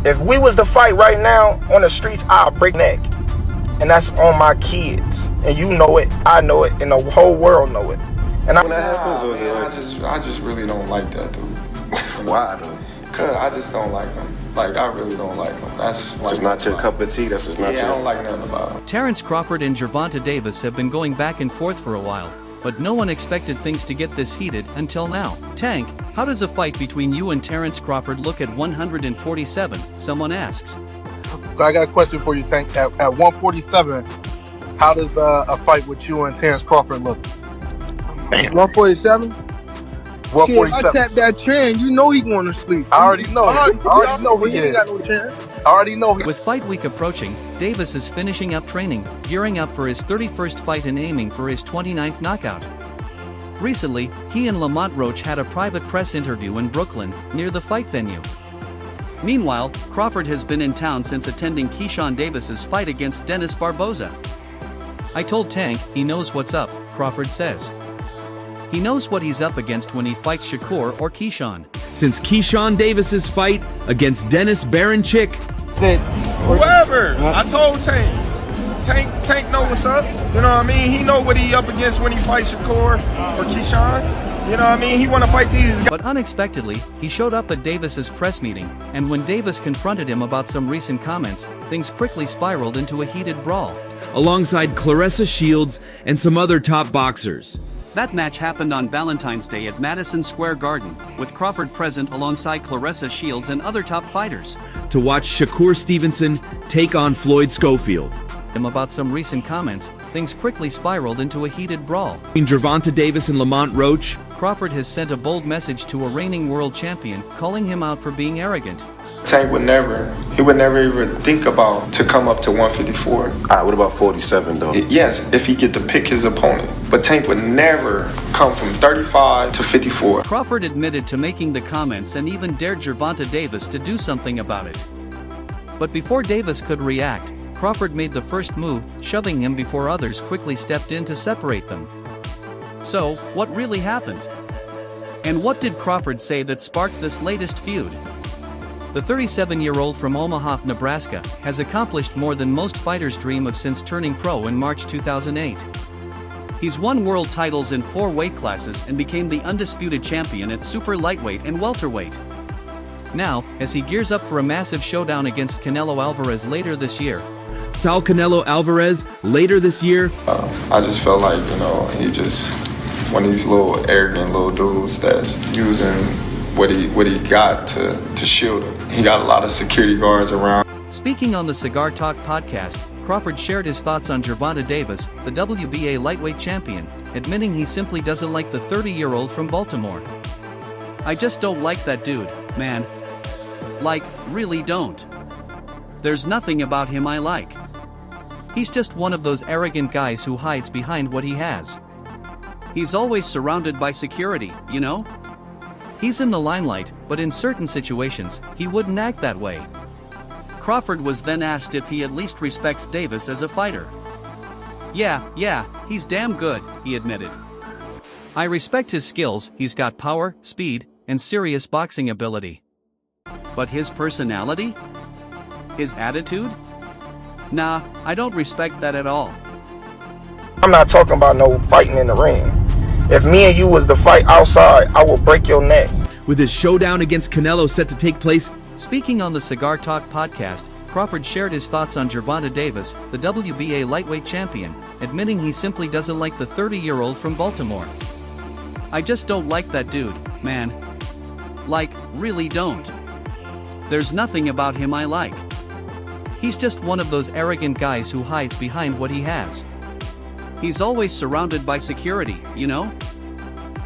If we was to fight right now on the streets, I'll break neck. And that's on my kids. And you know it, I know it, and the whole world know it. And when that happens, or is it like... I just really don't like that dude. Why though? Cause I just don't like him. Like, I really don't like him. That's like, just not your cup of tea. That's just not your... I don't like nothing about him. Terence Crawford and Gervonta Davis have been going back and forth for a while, but no one expected things to get this heated until now. Tank, how does a fight between you and Terence Crawford look at 147? Someone asks. I got a question for you, Tank. At 147, how does a fight with you and Terence Crawford look? 147? 147. Shit, I tap that trend, you know he going to sleep. I already know. I already know he ain't got no chance. I already know. With fight week approaching, Davis is finishing up training, gearing up for his 31st fight and aiming for his 29th knockout. Recently, he and Lamont Roach had a private press interview in Brooklyn, near the fight venue. Meanwhile, Crawford has been in town since attending Keyshawn Davis's fight against Dennis Barboza. I told Tank he knows what's up, Crawford says. He knows what he's up against when he fights Shakur or Keyshawn. Since Keyshawn Davis's fight against Dennis Baranchik. Whoever, I told Tank know what's up. You know what I mean? He know what he up against when he fights Shakur or Keyshawn. You know what I mean? He want to fight these guys. But unexpectedly, he showed up at Davis's press meeting, and when Davis confronted him about some recent comments, things quickly spiraled into a heated brawl. Alongside Claressa Shields and some other top boxers. That match happened on Valentine's Day at Madison Square Garden, with Crawford present alongside Claressa Shields and other top fighters. To watch Shakur Stevenson take on Floyd Schofield. About some recent comments, things quickly spiraled into a heated brawl. Between Gervonta Davis and Lamont Roach, Crawford has sent a bold message to a reigning world champion, calling him out for being arrogant. Tank would never even think about to come up to 154. What about 47 though? Yes, if he get to pick his opponent. But Tank would never come from 35 to 54. Crawford admitted to making the comments and even dared Gervonta Davis to do something about it. But before Davis could react, Crawford made the first move, shoving him before others quickly stepped in to separate them. So, what really happened? And what did Crawford say that sparked this latest feud? The 37-year-old from Omaha, Nebraska, has accomplished more than most fighters dream of since turning pro in March 2008. He's won world titles in 4 weight classes and became the undisputed champion at super lightweight and welterweight. Now, as he gears up for a massive showdown against Canelo Alvarez later this year. Saul Canelo Alvarez later this year. I just felt like, he just one of these little arrogant little dudes that's using what he got to shield him. He got a lot of security guards around. Speaking on the Cigar Talk podcast, Crawford shared his thoughts on Gervonta Davis, the WBA lightweight champion, admitting he simply doesn't like the 30-year-old from Baltimore. I just don't like that dude, man. Like, really don't. There's nothing about him I like. He's just one of those arrogant guys who hides behind what he has. He's always surrounded by security, you know? He's in the limelight, but in certain situations, he wouldn't act that way. Crawford was then asked if he at least respects Davis as a fighter. Yeah, he's damn good, he admitted. I respect his skills, he's got power, speed, and serious boxing ability. But his personality? His attitude? Nah, I don't respect that at all. I'm not talking about no fighting in the ring. If me and you was to fight outside, I will break your neck. With his showdown against Canelo set to take place. Speaking on the Cigar Talk podcast, Crawford shared his thoughts on Gervonta Davis, the WBA lightweight champion, admitting he simply doesn't like the 30-year-old from Baltimore. I just don't like that dude, man. Like, really don't. There's nothing about him I like. He's just one of those arrogant guys who hides behind what he has. He's always surrounded by security, you know?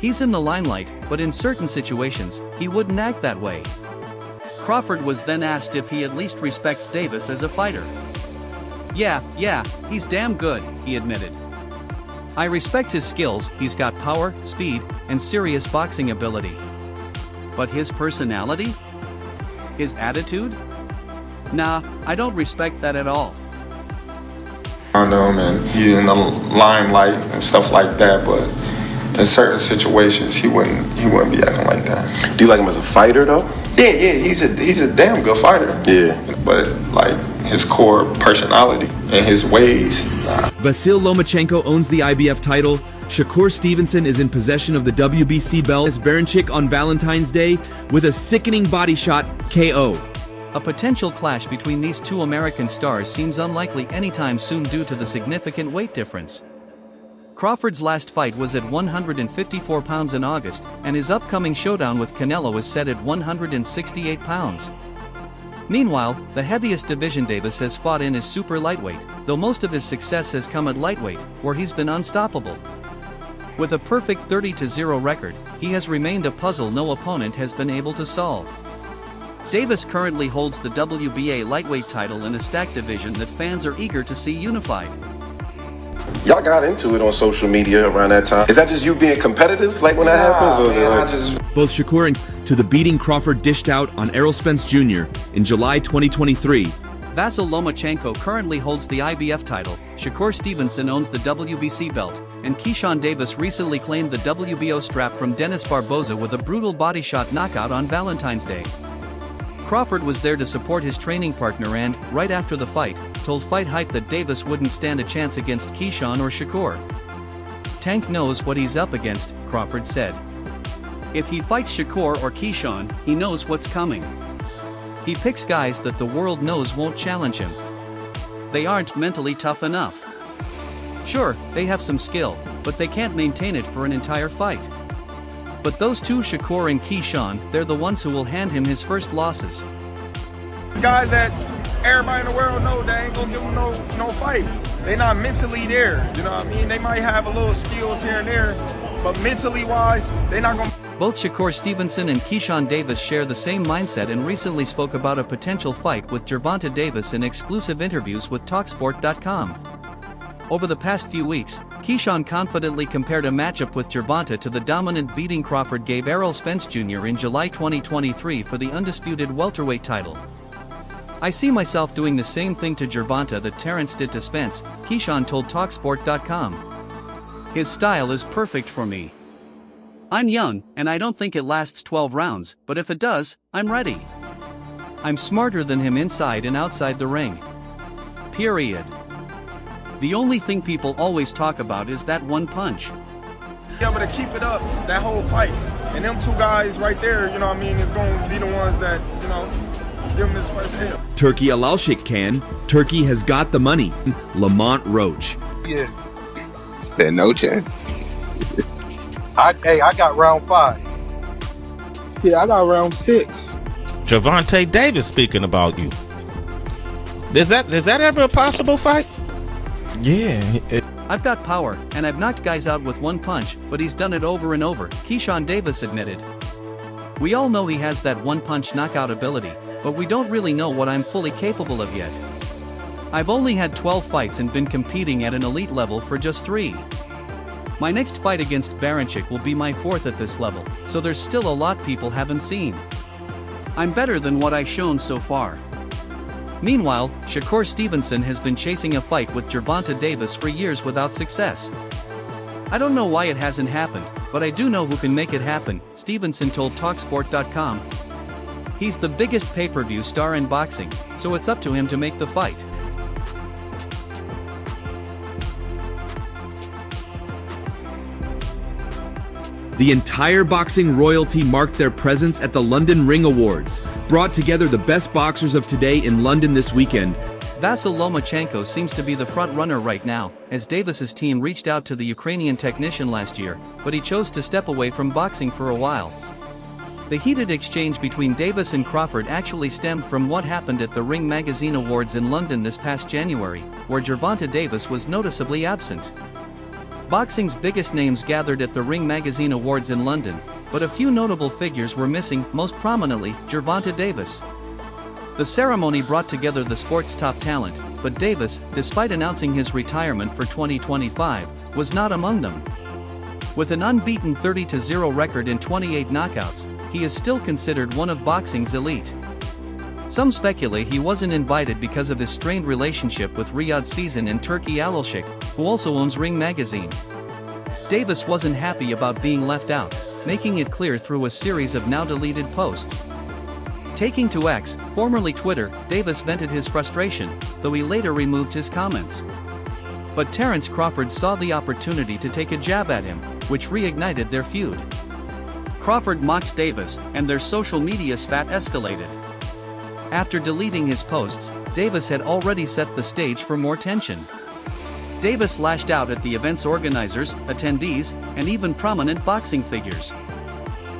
He's in the limelight, but in certain situations, he wouldn't act that way. Crawford was then asked if he at least respects Davis as a fighter. Yeah, he's damn good, he admitted. I respect his skills, he's got power, speed, and serious boxing ability. But his personality? His attitude? Nah, I don't respect that at all. I know him and he's in the limelight and stuff like that, but in certain situations he wouldn't be acting like that. Do you like him as a fighter though? Yeah, he's a damn good fighter. Yeah. But like his core personality and his ways. Nah. Vasyl Lomachenko owns the IBF title. Shakur Stevenson is in possession of the WBC belt as Baranchyk on Valentine's Day with a sickening body shot KO. A potential clash between these two American stars seems unlikely anytime soon due to the significant weight difference. Crawford's last fight was at 154 pounds in August, and his upcoming showdown with Canelo is set at 168 pounds. Meanwhile, the heaviest division Davis has fought in is super lightweight, though most of his success has come at lightweight, where he's been unstoppable. With a perfect 30-0 record, he has remained a puzzle no opponent has been able to solve. Davis currently holds the WBA lightweight title in a stacked division that fans are eager to see unified. Y'all got into it on social media around that time. Is that just you being competitive, like when that happens, or is it like Both Shakur and to the beating Crawford dished out on Errol Spence Jr. in July 2023. Vasyl Lomachenko currently holds the IBF title, Shakur Stevenson owns the WBC belt, and Keyshawn Davis recently claimed the WBO strap from Dennis Barboza with a brutal body shot knockout on Valentine's Day. Crawford was there to support his training partner and, right after the fight, told Fight Hype that Davis wouldn't stand a chance against Keyshawn or Shakur. Tank knows what he's up against, Crawford said. If he fights Shakur or Keyshawn, he knows what's coming. He picks guys that the world knows won't challenge him. They aren't mentally tough enough. Sure, they have some skill, but they can't maintain it for an entire fight. But those two, Shakur and Keyshawn, they're the ones who will hand him his first losses. Guys that everybody in the world know they ain't gonna give them no fight. They not mentally there, you know what I mean? They might have a little skills here and there, but mentally wise, they not gonna. Both Shakur Stevenson and Keyshawn Davis share the same mindset and recently spoke about a potential fight with Gervonta Davis in exclusive interviews with TalkSport.com. Over the past few weeks, Keyshawn confidently compared a matchup with Gervonta to the dominant beating Crawford gave Errol Spence Jr. in July 2023 for the undisputed welterweight title. I see myself doing the same thing to Gervonta that Terence did to Spence, Keyshawn told TalkSport.com. His style is perfect for me. I'm young, and I don't think it lasts 12 rounds, but if it does, I'm ready. I'm smarter than him inside and outside the ring. Period. The only thing people always talk about is that one punch. Be able to keep it up that whole fight. And them two guys right there, you know what I mean, is going to be the ones that, you know, give him his first hit. Turkey Alalshik can. Turkey has got the money. Lamont Roach. Yes. Said no chance. I got round 5. Yeah, I got round 6. Gervonta Davis speaking about you. Is that ever a possible fight? Yeah. I've got power, and I've knocked guys out with one punch, but he's done it over and over, Keyshawn Davis admitted. We all know he has that one-punch knockout ability, but we don't really know what I'm fully capable of yet. I've only had 12 fights and been competing at an elite level for just 3. My next fight against Baranchyk will be my 4th at this level, so there's still a lot people haven't seen. I'm better than what I've shown so far. Meanwhile, Shakur Stevenson has been chasing a fight with Gervonta Davis for years without success. I don't know why it hasn't happened, but I do know who can make it happen, Stevenson told TalkSport.com. He's the biggest pay-per-view star in boxing, so it's up to him to make the fight. The entire boxing royalty marked their presence at the London Ring Awards, brought together the best boxers of today in London this weekend. Vasyl Lomachenko seems to be the front-runner right now, as Davis's team reached out to the Ukrainian technician last year, but he chose to step away from boxing for a while. The heated exchange between Davis and Crawford actually stemmed from what happened at the Ring Magazine Awards in London this past January, where Gervonta Davis was noticeably absent. Boxing's biggest names gathered at the Ring Magazine Awards in London, but a few notable figures were missing, most prominently, Gervonta Davis. The ceremony brought together the sport's top talent, but Davis, despite announcing his retirement for 2025, was not among them. With an unbeaten 30-0 record in 28 knockouts, he is still considered one of boxing's elite. Some speculate he wasn't invited because of his strained relationship with Riyadh Season and Turkey Alalshik, who also owns Ring Magazine. Davis wasn't happy about being left out, making it clear through a series of now-deleted posts. Taking to X, formerly Twitter, Davis vented his frustration, though he later removed his comments. But Terence Crawford saw the opportunity to take a jab at him, which reignited their feud. Crawford mocked Davis, and their social media spat escalated. After deleting his posts, Davis had already set the stage for more tension. Davis lashed out at the event's organizers, attendees, and even prominent boxing figures.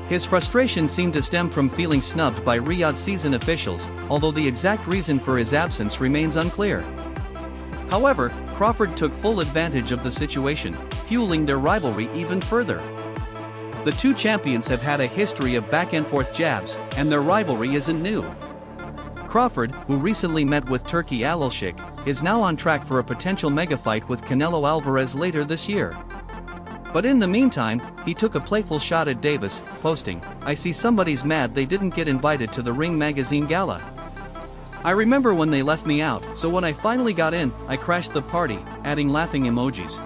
His frustration seemed to stem from feeling snubbed by Riyadh season officials, although the exact reason for his absence remains unclear. However, Crawford took full advantage of the situation, fueling their rivalry even further. The two champions have had a history of back-and-forth jabs, and their rivalry isn't new. Crawford, who recently met with Turki Alilshik, is now on track for a potential mega fight with Canelo Alvarez later this year. But in the meantime, he took a playful shot at Davis, posting, "I see somebody's mad they didn't get invited to the Ring magazine gala. I remember when they left me out, so when I finally got in, I crashed the party," adding laughing emojis.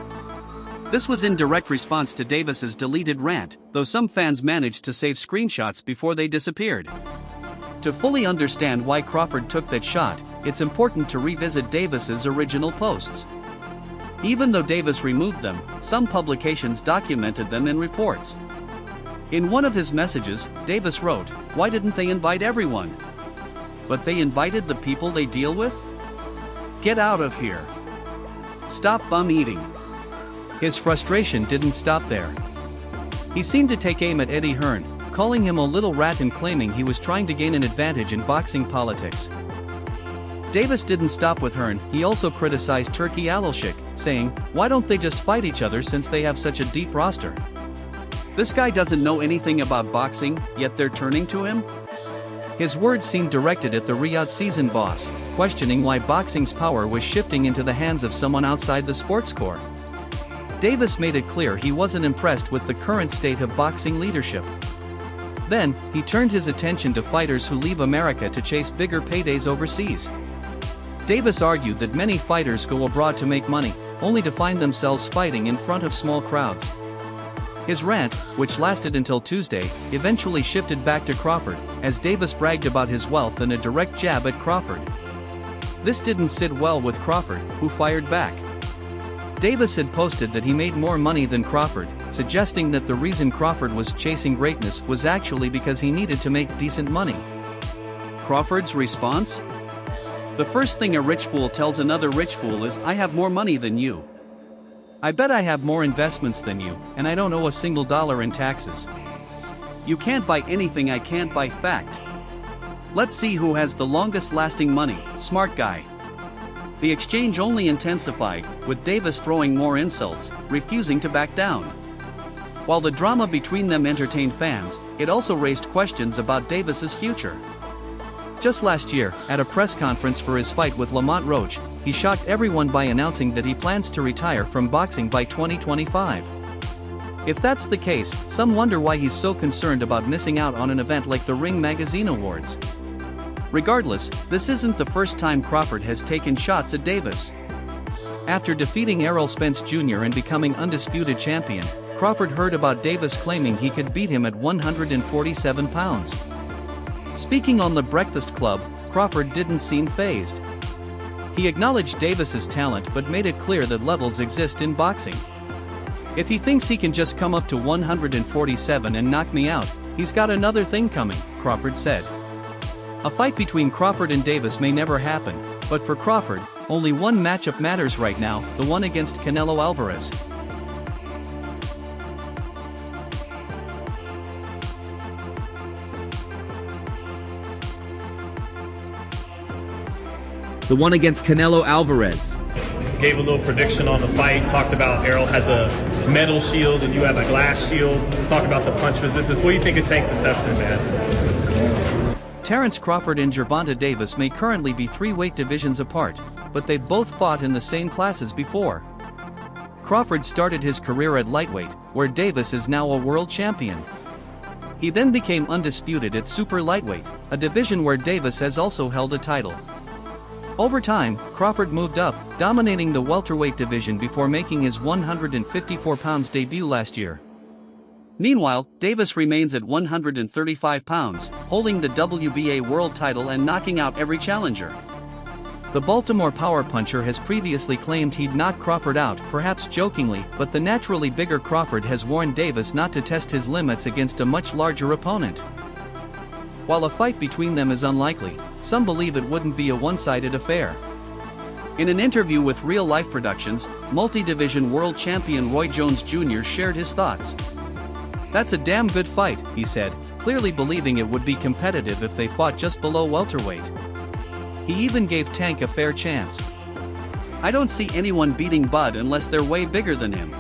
This was in direct response to Davis's deleted rant, though some fans managed to save screenshots before they disappeared. To fully understand why Crawford took that shot, it's important to revisit Davis's original posts. Even though Davis removed them, some publications documented them in reports. In one of his messages, Davis wrote, "Why didn't they invite everyone? But they invited the people they deal with? Get out of here. Stop bum eating." His frustration didn't stop there. He seemed to take aim at Eddie Hearn, calling him a little rat and claiming he was trying to gain an advantage in boxing politics. Davis didn't stop with Hearn, he also criticized Turki Alilshik, saying, "Why don't they just fight each other since they have such a deep roster? This guy doesn't know anything about boxing, yet they're turning to him?" His words seemed directed at the Riyadh season boss, questioning why boxing's power was shifting into the hands of someone outside the sports core. Davis made it clear he wasn't impressed with the current state of boxing leadership. Then, he turned his attention to fighters who leave America to chase bigger paydays overseas. Davis argued that many fighters go abroad to make money, only to find themselves fighting in front of small crowds. His rant, which lasted until Tuesday, eventually shifted back to Crawford, as Davis bragged about his wealth and a direct jab at Crawford. This didn't sit well with Crawford, who fired back. Davis had posted that he made more money than Crawford, suggesting that the reason Crawford was chasing greatness was actually because he needed to make decent money. Crawford's response? "The first thing a rich fool tells another rich fool is, 'I have more money than you. I bet I have more investments than you, and I don't owe a single dollar in taxes. You can't buy anything I can't buy. Fact. Let's see who has the longest lasting money, smart guy.'" The exchange only intensified, with Davis throwing more insults, refusing to back down. While the drama between them entertained fans, it also raised questions about Davis's future. Just last year, at a press conference for his fight with Lamont Roach, he shocked everyone by announcing that he plans to retire from boxing by 2025. If that's the case, some wonder why he's so concerned about missing out on an event like the Ring Magazine Awards. Regardless, this isn't the first time Crawford has taken shots at Davis. After defeating Errol Spence Jr. and becoming undisputed champion, Crawford heard about Davis claiming he could beat him at 147 pounds. Speaking on The Breakfast Club, Crawford didn't seem fazed. He acknowledged Davis's talent but made it clear that levels exist in boxing. "If he thinks he can just come up to 147 and knock me out, he's got another thing coming," Crawford said. A fight between Crawford and Davis may never happen, but for Crawford, only one matchup matters right now, the one against Canelo Alvarez. The one against Canelo Alvarez. Gave a little prediction on the fight, talked about Errol has a metal shield and you have a glass shield, talked about the punch resistance. What do you think of Tank's assessment, man? Terence Crawford and Gervonta Davis may currently be 3 weight divisions apart, but they've both fought in the same classes before. Crawford started his career at lightweight, where Davis is now a world champion. He then became undisputed at super lightweight, a division where Davis has also held a title. Over time, Crawford moved up, dominating the welterweight division before making his 154 pounds debut last year. Meanwhile, Davis remains at 135 pounds, holding the WBA world title and knocking out every challenger. The Baltimore power puncher has previously claimed he'd knock Crawford out, perhaps jokingly, but the naturally bigger Crawford has warned Davis not to test his limits against a much larger opponent. While a fight between them is unlikely, some believe it wouldn't be a one-sided affair. In an interview with Real Life Productions, multi-division world champion Roy Jones Jr. shared his thoughts. "That's a damn good fight," he said, clearly believing it would be competitive if they fought just below welterweight. He even gave Tank a fair chance. "I don't see anyone beating Bud unless they're way bigger than him.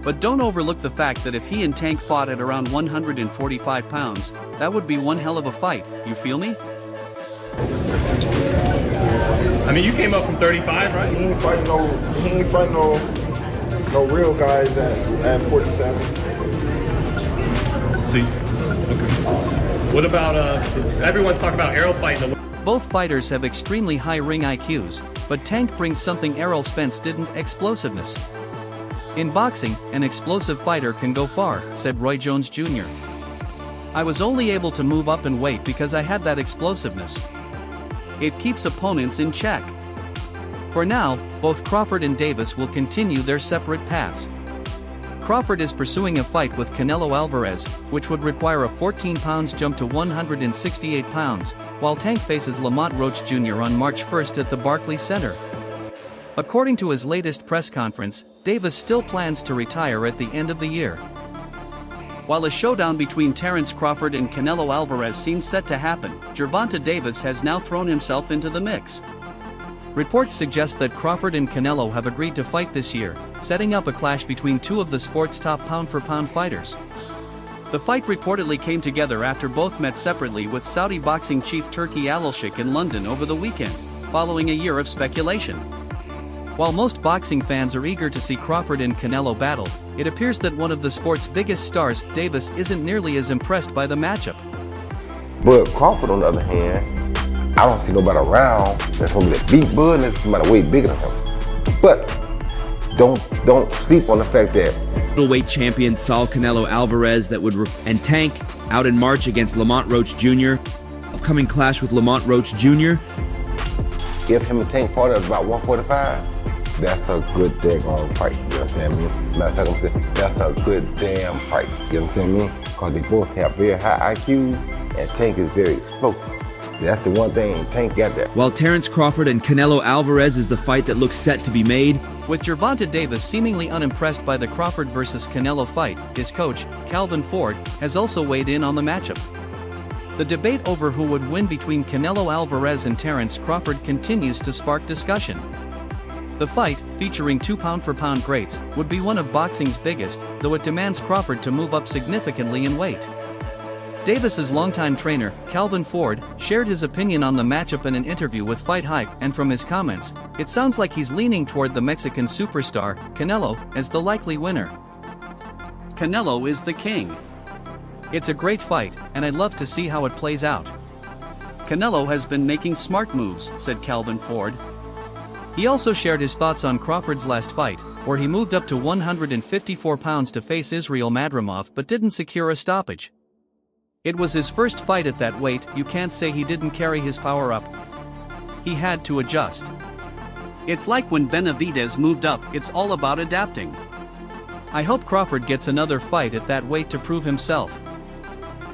But don't overlook the fact that if he and Tank fought at around 145 pounds, that would be one hell of a fight, you feel me?" I mean, you came up from 35, right? He ain't fighting no real guys at 47. So, okay. What about, everyone's talking about Errol fighting the... Both fighters have extremely high ring IQs, but Tank brings something Errol Spence didn't: explosiveness. "In boxing, an explosive fighter can go far," said Roy Jones Jr. "I was only able to move up in weight because I had that explosiveness. It keeps opponents in check." For now, both Crawford and Davis will continue their separate paths. Crawford is pursuing a fight with Canelo Alvarez, which would require a 14 pounds jump to 168 pounds, while Tank faces Lamont Roach Jr. on March 1st at the Barclays Center. According to his latest press conference, Davis still plans to retire at the end of the year. While a showdown between Terence Crawford and Canelo Alvarez seems set to happen, Gervonta Davis has now thrown himself into the mix. Reports suggest that Crawford and Canelo have agreed to fight this year, setting up a clash between two of the sport's top pound-for-pound fighters. The fight reportedly came together after both met separately with Saudi boxing chief Turki Al-Sheikh in London over the weekend, following a year of speculation. While most boxing fans are eager to see Crawford and Canelo battle, it appears that one of the sport's biggest stars, Davis, isn't nearly as impressed by the matchup. But Crawford, on the other hand, I don't see nobody around that's gonna get beat Bud unless somebody way bigger than him. But don't sleep on the fact that Middleweight champion Saul Canelo Alvarez and Tank out in March against Lamont Roach Jr. Upcoming clash with Lamont Roach Jr. if him and Tank fought at about 145, that's a good daggone fight. You understand me? Matter of fact, I'm saying that's a good damn fight. You understand me? Because they both have very high IQs and Tank is very explosive. That's the one thing Tank got there. While Terence Crawford and Canelo Alvarez is the fight that looks set to be made, with Gervonta Davis seemingly unimpressed by the Crawford vs. Canelo fight, his coach, Calvin Ford, has also weighed in on the matchup. The debate over who would win between Canelo Alvarez and Terence Crawford continues to spark discussion. The fight, featuring two pound-for-pound greats, would be one of boxing's biggest, though it demands Crawford to move up significantly in weight. Davis's longtime trainer, Calvin Ford, shared his opinion on the matchup in an interview with Fight Hype, and from his comments, it sounds like he's leaning toward the Mexican superstar, Canelo, as the likely winner. "Canelo is the king. It's a great fight, and I'd love to see how it plays out. Canelo has been making smart moves," said Calvin Ford. He also shared his thoughts on Crawford's last fight, where he moved up to 154 pounds to face Israel Madrimov but didn't secure a stoppage. "It was his first fight at that weight, you can't say he didn't carry his power up. He had to adjust. It's like when Benavidez moved up, it's all about adapting. I hope Crawford gets another fight at that weight to prove himself.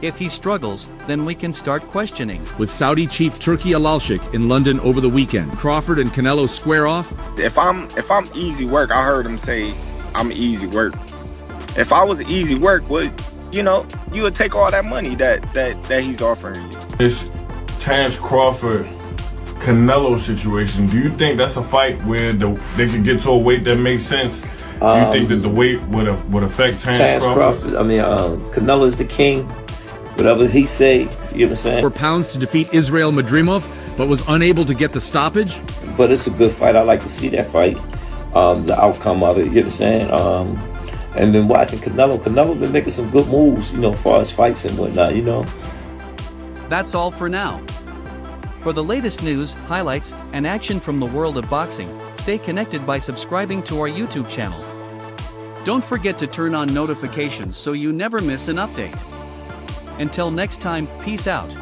If he struggles, then we can start questioning." With Saudi chief Turki Al-Sheikh in London over the weekend, Crawford and Canelo square off. If I'm easy work, I heard him say I'm easy work. If I was easy work, you would take all that money that he's offering you. This Terence Crawford Canelo situation, do you think that's a fight where they could get to a weight that makes sense? Do you think that the weight would affect Terence Crawford? I mean, Canelo is the king. Whatever he say, you know what I'm saying? 4 pounds to defeat Israel Madrimov, but was unable to get the stoppage. But it's a good fight. I like to see that fight, the outcome of it. You know what I'm saying? And then watching Canelo been making some good moves, as far as fights and whatnot, That's all for now. For the latest news, highlights, and action from the world of boxing, stay connected by subscribing to our YouTube channel. Don't forget to turn on notifications so you never miss an update. Until next time, peace out.